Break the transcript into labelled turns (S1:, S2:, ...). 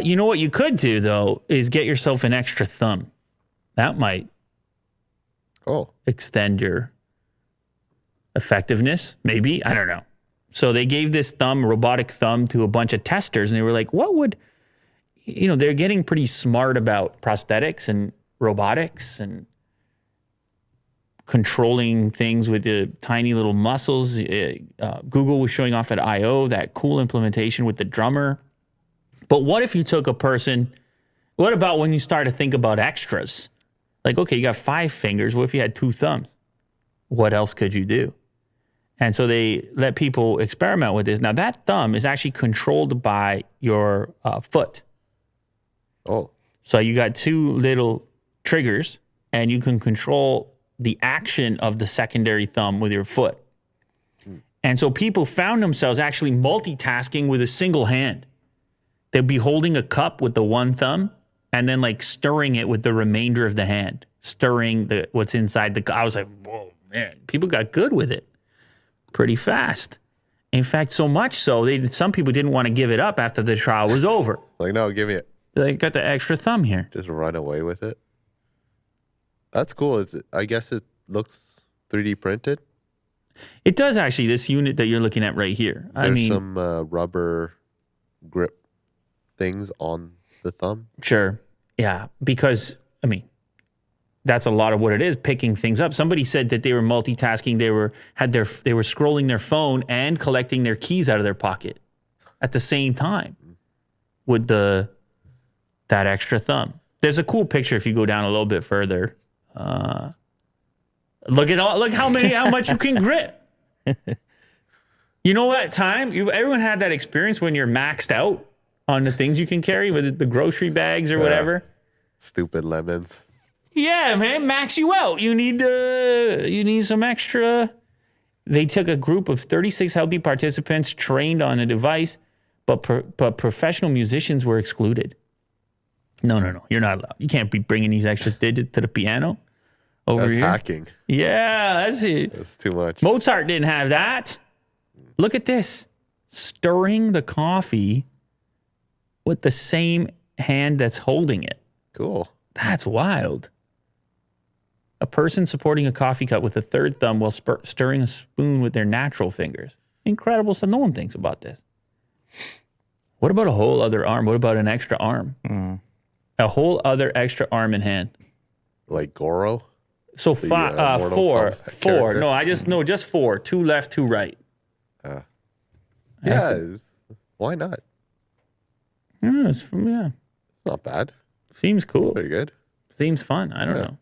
S1: You know what you could do, though, is get yourself an extra thumb. That might extend your effectiveness, maybe. I don't know. So they gave this robotic thumb, to a bunch of testers, and they were like, what would, they're getting pretty smart about prosthetics and robotics and controlling things with the tiny little muscles. Google was showing off at I.O. that cool implementation with the drummer. But what if you took a person, what about when you start to think about extras? Like, okay, you got 5 fingers. What if you had 2 thumbs? What else could you do? And so they let people experiment with this. Now, that thumb is actually controlled by your foot.
S2: Oh.
S1: So you got 2 little triggers, and you can control the action of the secondary thumb with your foot. And so people found themselves actually multitasking with a single hand. They'd be holding a cup with the one thumb and then like stirring it with the remainder of the hand, stirring what's inside the cup. I was like, whoa, man, people got good with it pretty fast. In fact, so much so, some people didn't want to give it up after the trial was over.
S2: Like, no, give me it.
S1: They got the extra thumb here.
S2: Just run away with it. That's cool. I guess it looks 3D printed.
S1: It does actually, this unit that you're looking at right here.
S2: There's some rubber grip things on the thumb.
S1: Sure. Yeah. Because, that's a lot of what it is, picking things up. Somebody said that they were multitasking. They were scrolling their phone and collecting their keys out of their pocket at the same time with that extra thumb. There's a cool picture if you go down a little bit further. Look how much you can grip. You know what time? Everyone had that experience when you're maxed out on the things you can carry with the grocery bags or whatever.
S2: Stupid lemons.
S1: Yeah, man, max you out. You need some extra. They took a group of 36 healthy participants trained on a device, but professional musicians were excluded. No, you're not allowed. You can't be bringing these extra digits to the piano over
S2: That's
S1: here.
S2: hacking.
S1: Yeah, that's it.
S2: That's too much.
S1: Mozart didn't have that. Look at this. Stirring the coffee with the same hand that's holding it.
S2: Cool.
S1: That's wild. A person supporting a coffee cup with a third thumb while stirring a spoon with their natural fingers. Incredible stuff. No one thinks about this. What about a whole other arm? What about an extra arm? A whole other extra arm and hand.
S2: Like Goro?
S1: So four.
S2: Character?
S1: No, just 4. 2 left, 2 right.
S2: Why not?
S1: Yeah, it's
S2: not bad.
S1: Seems cool.
S2: It's pretty good.
S1: Seems fun. I don't know.